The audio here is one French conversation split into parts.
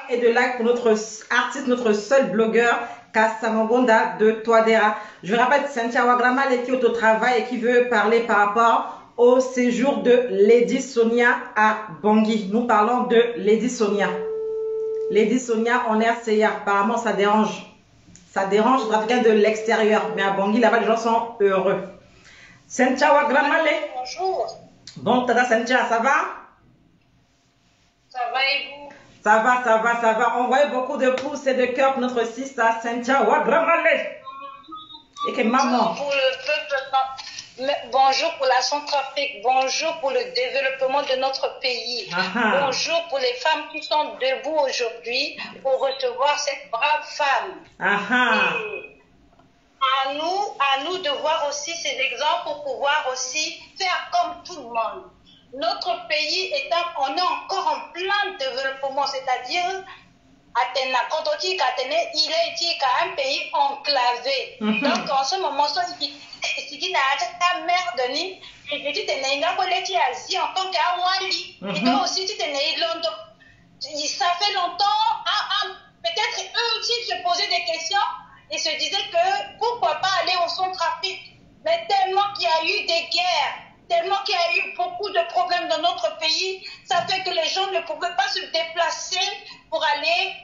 et de like pour notre artiste, notre seul blogueur, Kassamogonda de Touadéra. Je rappelle Cynthia Wagramale qui est au travail et qui veut parler par rapport au séjour de Lady Sonia à Bangui. Nous parlons de Lady Sonia. Lady Sonia en RCA. Apparemment, ça dérange. Ça dérange les Africains de l'extérieur. Mais à Bangui, là-bas, les gens sont heureux. Cynthia Wagramale. Bonjour. Bon, Tata Cynthia, ça va? Ça va et vous? Ça va, ça va, ça va. Envoyez beaucoup de pouces et de cœurs pour notre sister Cynthia Wagramale. Et que maman. Bonjour pour le peuple, bonjour pour la Centrafrique, bonjour pour le développement de notre pays. Bonjour pour les femmes qui sont debout aujourd'hui pour recevoir cette brave femme. Et à nous de voir aussi ces exemples pour pouvoir aussi faire comme tout le monde. Notre pays on est encore en plein développement, c'est-à-dire il est un pays enclavé. Donc en ce moment, ta mère Denis, et tu t'es né en Asie en tant qu'Awali. Et toi aussi tu t'es né Londres. Ça fait longtemps, peut-être eux aussi se posaient des questions et se disaient que pourquoi pas aller au Centrafrique. Mais tellement qu'il y a eu des guerres, tellement qu'il y a eu beaucoup de problèmes dans notre pays, ça fait que les gens ne pouvaient pas se déplacer pour aller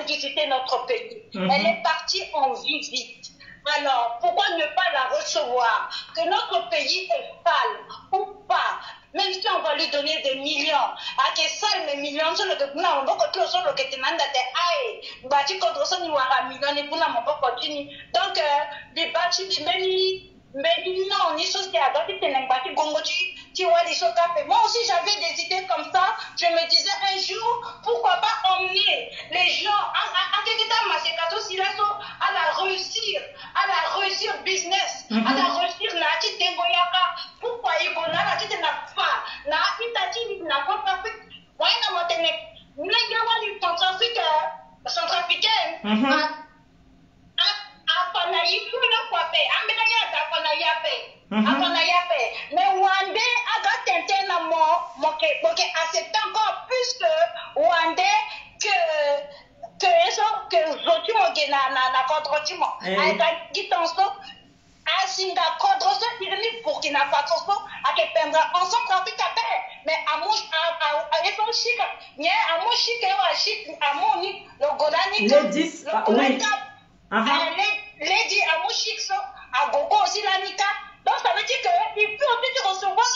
visiter notre pays. Elle est partie en visite. Alors, pourquoi ne pas la recevoir? Que notre pays est sale ou pas, même si on va lui donner des millions. À que sale, mais millions, c'est le que nous avons beaucoup de choses que tu m'as dit. Bâti contre ça, nous avons millions et nous avons beaucoup. Donc, les bâtis, mais non, les choses qui adorent, moi aussi j'avais des idées comme ça. Je me disais un jour, pourquoi pas emmener les gens à la réussir business, à la réussir nati dengoyaka. Pourquoi il y a nati de n'a pas, na itati n'a pas fait. Moi na motene, n'ayant pas de centrafricaine. Mais Wandé a tenté accepter encore plus que Wandé que Zotimo na Kodrotimo. À Singapour, Burkina Faso, à Kependra, en Centrafrique, mais à mon chic, à mon chic, à mon le Golani, le 10, oui. Les dit à mon chic, à Gogo aussi la Nika. Donc ça veut dire qu'il peut aussi recevoir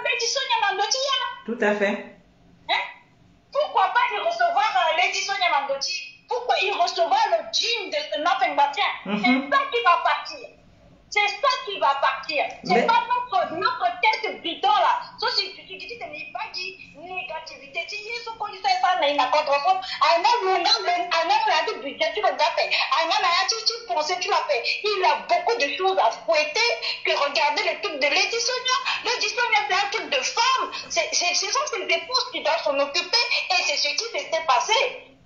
Lady Sonia Mandoti. Tout à fait. Pourquoi pas y recevoir Lady Sonia Mandoti? Pourquoi il recevoir le jean de Nothing Batien? C'est ça qui va partir. C'est ça qui va partir. C'est pas notre tête bidon là. Sauf si tu dis que tu n'es pas dit négativité. Si ils sont connus, ça n'est pas contre ça. Un homme a du budget, tu le fais. Un homme a tu pensais, tu l'as fait. Il a beaucoup de choses à fouetter que regarder le truc de Lady Sonia. Lady Sonia, c'est un truc de femme. Ce sont ses épouses qui doivent s'en occuper et c'est ce qui s'était passé.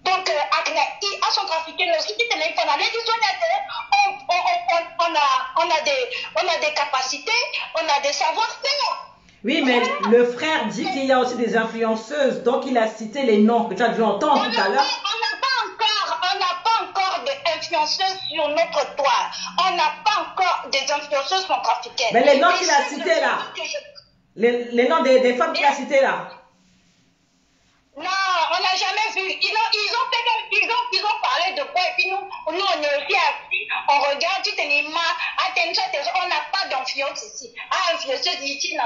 Donc, à Centrafricaine aussi, on a des capacités, on a des savoir-faire. Oui, mais le frère dit qu'il y a aussi des influenceuses, donc il a cité les noms que tu as dû entendre tout à l'heure. On n'a pas encore d'influenceuses sur notre toit. On n'a pas encore des influenceuses centrafricaines. Mais les noms qu'il a cités là, les noms des femmes qu'il a cités là. Non, on n'a jamais vu. Ils ont parlé de quoi et puis nous on est aussi assis, on regarde, tu te dis, on n'a pas d'influence ici. Influenceuse ici,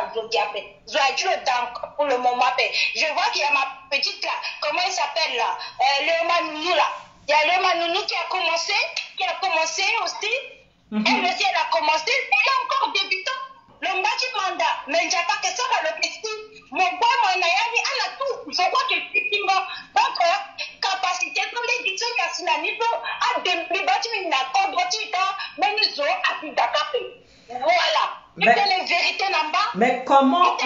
pour le moment. Je vois qu'il y a ma petite là, comment elle s'appelle là, le Manounou là. Il y a le Manounou qui a commencé aussi. Elle aussi, elle a commencé, elle est encore débutant. Le Mbaki Manda, mais il n'y a pas que ça dans le petit. Mon boy, mon ayani, elle a tout. Je vois que c'est donc, capacité, comme les ditions, il y a Sinanizo, à des bâtiments, n'a pas de mais nous avons appris d'Akapé. Voilà. C'est les vérités là-bas. Mais comment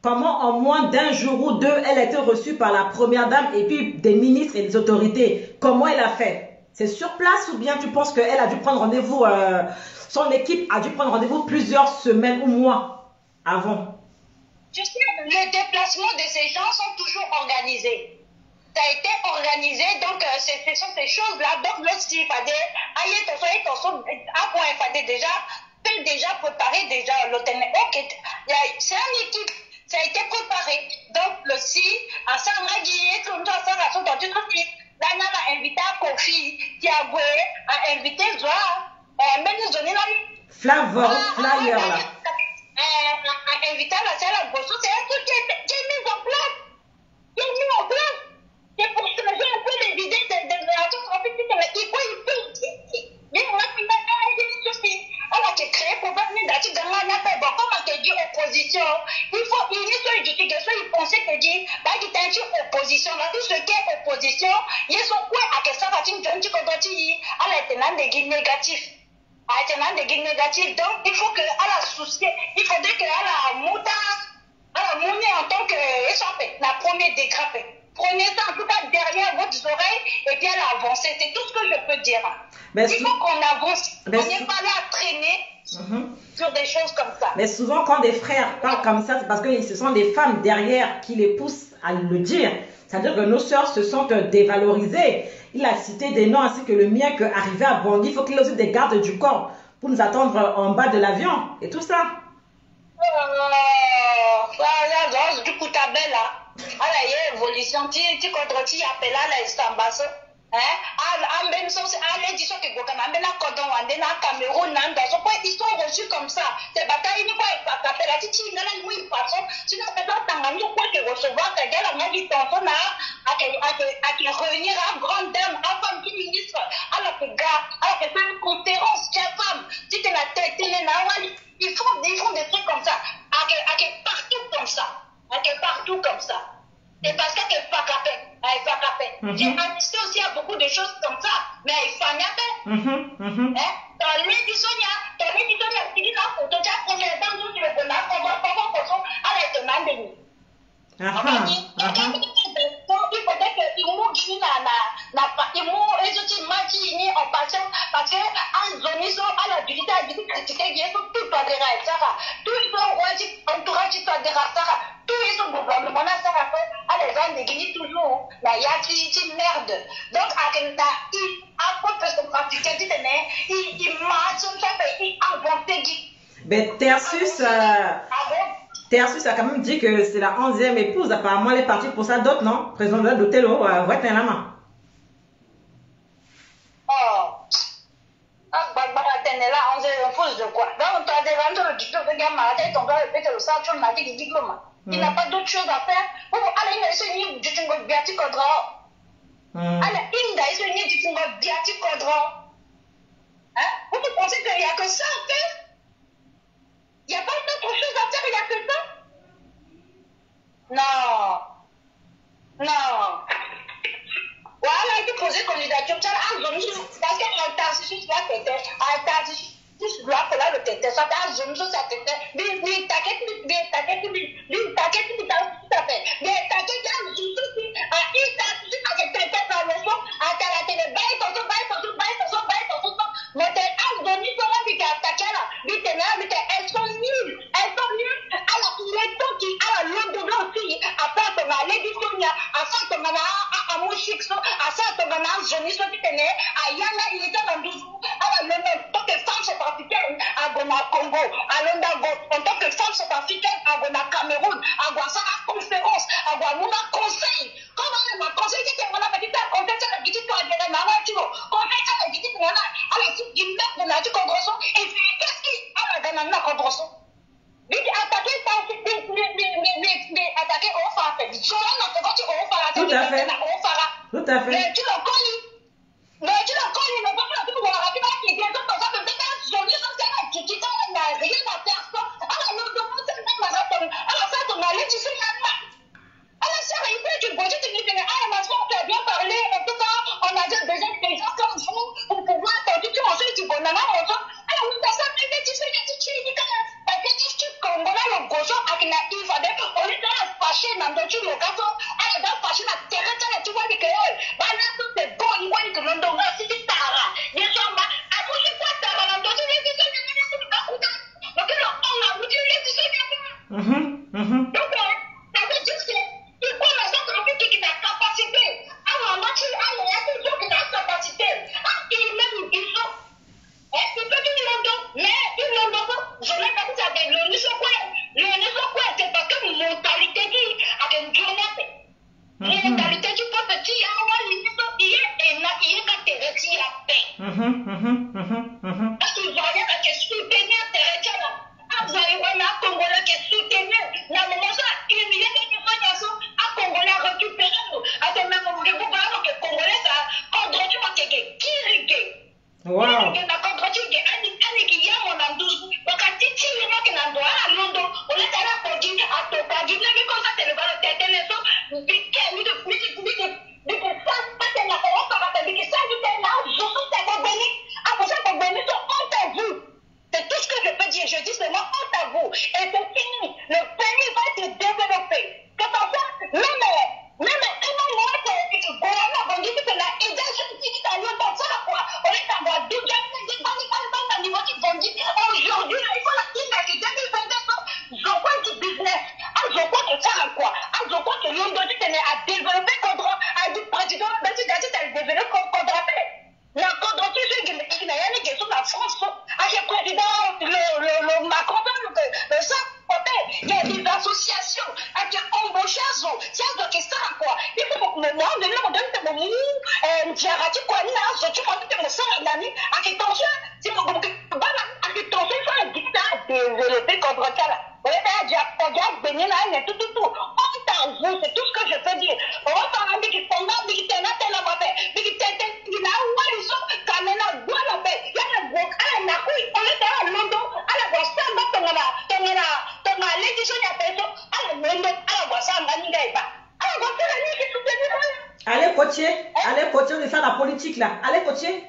en moins d'un jour ou deux, elle a été reçue par la première dame et puis des ministres et des autorités? Comment elle a fait? C'est sur place ou bien tu penses qu'elle a dû prendre rendez-vous, son équipe a dû prendre rendez-vous plusieurs semaines ou mois avant? Je sais, le déplacement de ces gens sont toujours organisés. Ça a été organisé, donc ce sont ces choses-là. Donc, lorsqu'il fallait, il fallait déjà préparer déjà l'hôtel. Ok, c'est une équipe, ça a été préparé. Donc, le si, à Sanragui, comme ça, ça a entendu aussi. Dana a invité Kofi, Tiagwe, a invité Zoa, même nous donner la vie. Flavor, flyer là. A invité la salle à Bosso, c'est un truc qui est mis en place. Qui est mis en place. C'est pour changer un peu les idées de relations trafiquées. Il faut. On a créé pour venir d'être dans la nappe. Bon, comme on te dit opposition, il faut il pensait que dire, bah, il t'a dit opposition. Là, tout ce qui est opposition, ils sont quoi à que ça va t'inquiéter à l'éternel des guides négatifs. À l'éternel des guides négatifs. Donc, il faut que, à la soucier, il faudrait que, à la mouta, en tant que, la première dégrapée. Prenez ça en tout cas derrière vos oreilles et bien avancer. C'est tout ce que je peux dire. Il faut qu'on avance. On n'est pas là à traîner sur des choses comme ça. Mais souvent, quand des frères parlent comme ça, c'est parce que ce sont des femmes derrière qui les poussent à le dire. C'est-à-dire que nos sœurs se sentent dévalorisées. Il a cité des noms ainsi que le mien, qu'arriver à Bangui, il faut qu'il y ait aussi des gardes du corps pour nous attendre en bas de l'avion et tout ça. Du coup, ta belle là. Il y a évolution, tu contre qui appelle là, Istanbul. Même si les disons que Gokana, mais là, quand on est dans Cameroun, ils sont reçus comme ça. Ces batailles, ils ne pas taper la titi, ils n'ont pas de façon. Si nous faisons Tangani, on peut recevoir, c'est qu'elle a mis du temps, on a à réunir à grande dame, à femme qui ministre, à la gars, à la faire une conférence, tiens, femme, si tu es la tête, ils font des trucs comme ça, partout comme ça. Partout comme ça. C'est parce qu'elle n'est pas capable. J'ai assisté aussi à beaucoup de choses comme ça, mais il faut n'y aller. Dans l'édition, il dit là, pour te dire qu'on est dans une bonheur, on va pas voir à l'étonnant de nous. Il faudrait qu'ils mouillent les outils maquillés en passant, parce qu'en zone, ils sont à la durité, à la critiquer, ils sont tout à derrière, Sarah. Tout ils sont entourage, ils sont derrière, Sarah. Tout ils sont gouvernement, Sarah, à les gens de Guinée toujours, la yaki, c'est merde. Donc, à Kenta, à quoi peut se pratiquer, il marche, il invente, ben, Tersus a quand même dit que c'est la 11e épouse. Apparemment, elle est partie pour ça. D'autres, non? Président de l'hôtel, ouais, t'es la main. Là, 11e épouse de quoi? Donc, tu as des vendeurs du tout, regarde, ma tête, on doit répéter le sang, tu m'as dit qu'il dit comment? Il n'a pas d'autre chose à faire. Pour aller une essayer du tungo biati kodra. Allez, une essayer du tungo biati kodra. Vous pensez qu'il n'y a que ça à faire? Il n'y a pas d'autre chose à faire, il n'y a que ça? Non. Voilà, il faut poser candidature. Parce qu'un tarcissus là, peut-être, un tarcissus là, pour là, le tête, ça t'a zoom, ça tête, mais t'inquiète, tout à fait. Mais t'inquiète, il tarcissus, à cette tête, à la leçon, à la télé, mais t'es un demi, ça va, mais t'es attaqué là, mais elles sont nulles, alors il est temps qu'il a la langue de blanc aussi, après ton aller du Sonia, après ton à mon chixo, à ça ton jeune, soit tu tenais, à Yana, il était dans 12 jours, à la même, tant que femme c'est africaine, à Gona Congo, à Londago, en tant que femme c'est africaine, à Gona Cameroun, à Guassa conférence, à Guanouna conseil, comment on a conseillé que on a petit à conseil, c'est la petite toi de la maman, tu vois, conseil, c'est la petite nana, à la petite guimette de la du Congrosso, et puis qu'est-ce qui, à la nana Congrosso? Mais attaquer au phare. Tout à fait. Tout à fait. Mais tu le connais. Mais pas que tu vas rappeler qui est comme ça, mais peut-être je dis ça, tu dis ça, il n'y a rien à faire ça. Alors, nous devons se mettre à la fin, on allait, tu sais, alors, ça, il faut que tu bouges, tu dis, ma soeur, tu as bien parlé, en tout cas, on a déjà des gens comme vous, pour pouvoir t'entendre, tu ensuite, tu bonnes, alors, nous, dans ça, tu sais, tu dis quand même, parce que tu congolais le gojo, avec la il fallait, on est dans la fâché, dans le tu le gâteau, alors, dans la fâché, la terre, tu vois, que, bah, là, tout est bon, il voit que l'on doit, si tu t'arras, bien sûr, bah, à vous, je crois, t'arras, l'on doit, tu les dis, donc, on a voulu les dis, donc, dit, à une journée. Mentalité du peuple, tu as un limite, il y a qu'à te retirer la paix. Parce que vous voyez que tu soutenir tes retiens. Vous avez un Congolais qui soutenir. La moment ça, il y a des personnes à Congolais récupérer. À ce même moment, vous voyez que Congolais, ça, quand tu vas te guérir, qui rigue. Wow. C'est tout ce que je peux dire. Je dis seulement honte à vous. Et c'est fini. Le pays va se développer. Que parfois, même aujourd'hui, il faut la imaginer 2022. Je vois du business. Je crois que ça a quoi? Je crois que l'homme doit à développer contre un président. Mais si tu as développé contre la contre il n'a rien qui sur la France. Avec le président, le Macron, ça, il y a des associations qui ont embauché ça. C'est ça quoi. Il faut que moi, on donne mon diarati quoi, là, tu vois que mon sang est l'ami, avec tension, c'est pour que avec tension, il faut un dictat développé contre ça là. On regarde Bénin là, il y a tout. C'est tout ce que je peux dire. On va parler de qui font là, de qui t'en a tel à fait, de qui t'en a où ils sont, quand même là, bois la paix. Il y a un gros, à la couille, on est à Londres, à la voix, ça va, t'en as l'édition de la personne, à la Londres, à la voix, ça va, n'y gagne pas. À la voix, ça va, n'y gagne Allez, coacher, on est faire la politique là. Allez, coacher.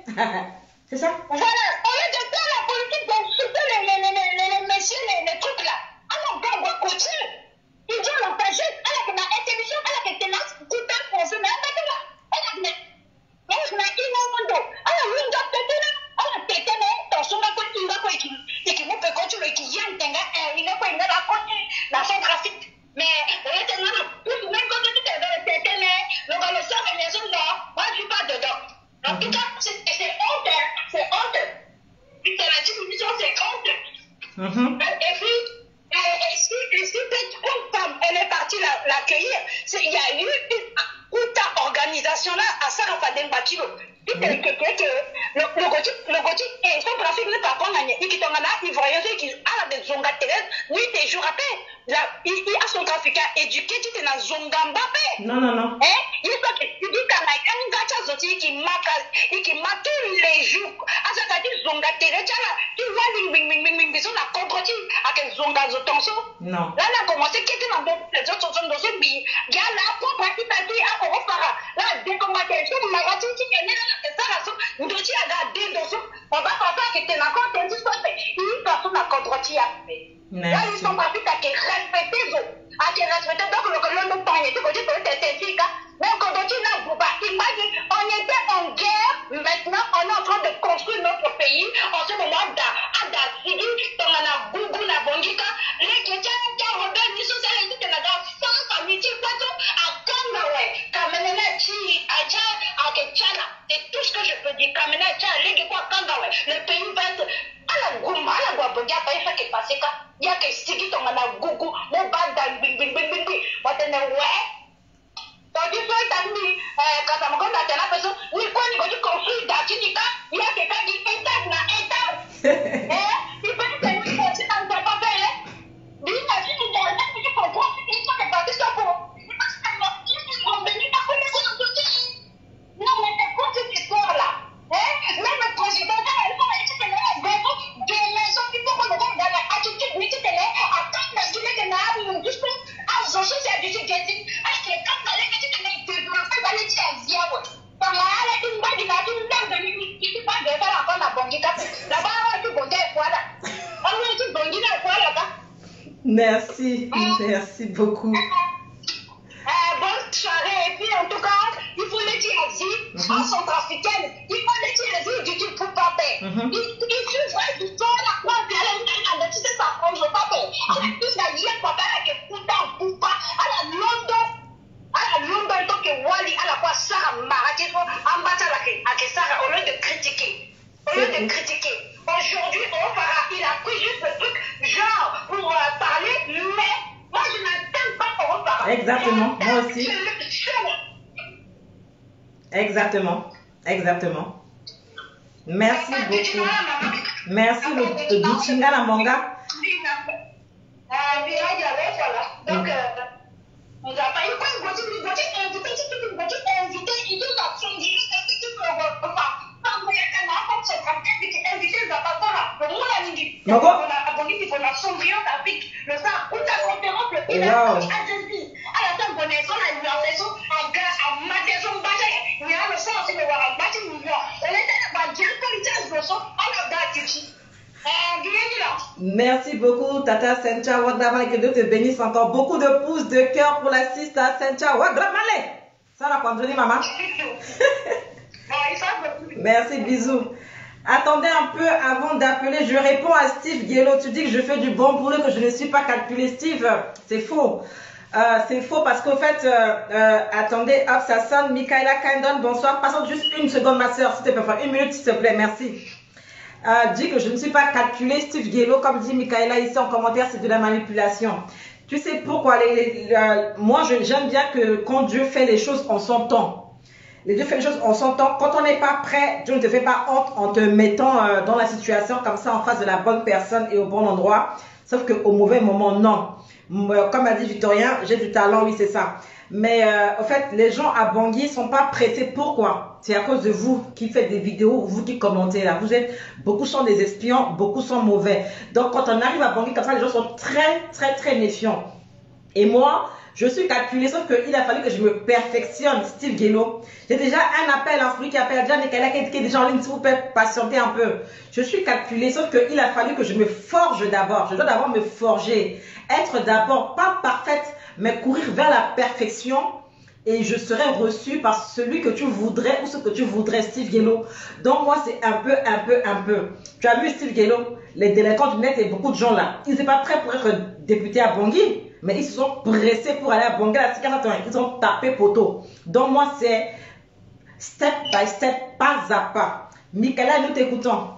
C'est ça? Voilà, au lieu de faire la politique, de soutenir les messieurs, les trucs là. Alors, on coacher. Il dit à l'empêcher, elle a intelligence, elle a ténacité, tout un conseil, mais elle a là. Elle a innovando. Elle a pété, mais dans son accord, il va quoi, et qui me peut continuer, qui vient, il n'a pas une la Centrafrique. Mais, même quand tu es pété, mais le sang et les autres là, moi je suis pas dedans. En tout cas, c'est honte, c'est honte. C'est la diminution, c'est honte. Et puis, et si une femme, elle est partie l'accueillir, il y a eu une organisation là à Sarafadem Bakilo. Le gothique et son trafic n'est pas bon. Il voyait qu'il a des zongas terrestres, nuit et jour après. Il a son trafic éduqué, tu es dans Zongamba. Non. Il faut que tu dis qu'il y a un gars qui m'a tous les jours. À ce cas, Zonga terrestre, tu vois, sur la contre avec Zonga Zotonso. Non. Là, on a commencé à quitter les autres sont dans ce billet. Il y a la propre qui t'a dit à Korofara. Là, dès qu'on m'a dit, on va passer à la compte, ils passent la contre-tia. Là, ils sont partis à respecter, donc le monde pas été côté pour être efficace. Mais quand on imagine, on était en guerre, maintenant on est en train de construire notre pays. En ce moment, à Sidi, dans la Gougou, la Bongika, les chrétiens qui ont rebelle, ils sont allés dans la France, à Miti, à Kangawe, Kamenena, Chi, à Kechana. C'est tout ce que je peux dire. Kamenena, Chi, à Kangawe. Le pays va être à la Gouma, à la Guabodia, pas il faut que passe ça. Il y a que Sidi, dans la Gougou, mon bad, bing. Ouais. Tandis que t'as mis, quand ça me compte à la personne, ni quoi, ni quoi, tu construis d'Atinika, il y a quelqu'un qui étage. Il peut être que nous, c'est un peu pas fait. Mais il a dit que tu comprends, il faut que tu fasses ça pour. Il faut que tu convenu ta connaissance de dossier. Non, mais c'est quoi cette histoire-là? Même le président, il faut que tu te lèves des maisons qui faut qu'on le donne dans l'attitude, mais tu te lèves à temps de qu'il est dans la juste à Zozo, c'est du Getting. Merci beaucoup. Bonne soirée. Et puis en tout cas, il faut le dire Asie, en centrafricaine, il faut le dire du tout pour pas faire. Il suffit du temps la croix de la tu sais ça prend je pas faire. Il plus la hier pas faire que putain poupa à la London donc que Wally à la fois Sarah Marati en bataille avec Sarah au lieu de critiquer. Aujourd'hui, il a pris juste le truc genre pour parler, mais moi je n'aime pas Europa. Exactement, moi aussi. Exactement, exactement. Merci beaucoup. Merci le Duchinga la manga. Donc, on n'a pas eu quoi, il Merci beaucoup, Tata Cynthia Wadramale, que Dieu te bénisse encore. Beaucoup de pouces de cœur pour la sister Cynthia Wadramale. Ça va quand je dis maman. Merci, bisous. Attendez un peu avant d'appeler. Je réponds à Steve Guélo. Tu dis que je fais du bon boulot, que je ne suis pas calculé. Steve, c'est faux. C'est faux parce qu'au fait, attendez, hop, ça sonne. Michaela Kindon, bonsoir. Passons juste une seconde, ma soeur, s'il te plaît. Enfin, une minute, s'il te plaît, merci. Dit que je ne suis pas calculé. Steve Guélo, comme dit Michaela ici en commentaire, c'est de la manipulation. Tu sais pourquoi moi, j'aime bien que quand Dieu fait les choses en son temps. Les Dieu fait les choses en son temps. Quand on n'est pas prêt, Dieu ne te fait pas honte en te mettant dans la situation comme ça en face de la bonne personne et au bon endroit. Sauf qu'au mauvais moment, non. Comme a dit Victorien, j'ai du talent, oui, c'est ça. Mais en fait, les gens à Bangui ne sont pas pressés. Pourquoi? C'est à cause de vous qui faites des vidéos, vous qui commentez là. Beaucoup sont des espions, beaucoup sont mauvais. Donc quand on arrive à Bangui comme ça, les gens sont très méfiants. Et moi, je suis calculée, sauf qu'il a fallu que je me perfectionne, Steve Guélo. J'ai déjà un appel, celui qui appelle déjà Nicolas qui est déjà en ligne, s'il vous plaît, patientez un peu. Je suis calculée, sauf qu'il a fallu que je me forge d'abord. Je dois d'abord me forger, être d'abord pas parfaite, mais courir vers la perfection. Et je serai reçue par celui que tu voudrais ou ce que tu voudrais, Steve Guélo. Donc moi, c'est un peu. Tu as vu Steve Guélo, les délinquants du net et beaucoup de gens là. Ils n'étaient pas prêts pour être députés à Bangui. Mais ils se sont pressés pour aller à Bangui. Ils ont tapé poteau. Donc moi, c'est step by step, pas à pas. Michaela, nous t'écoutons.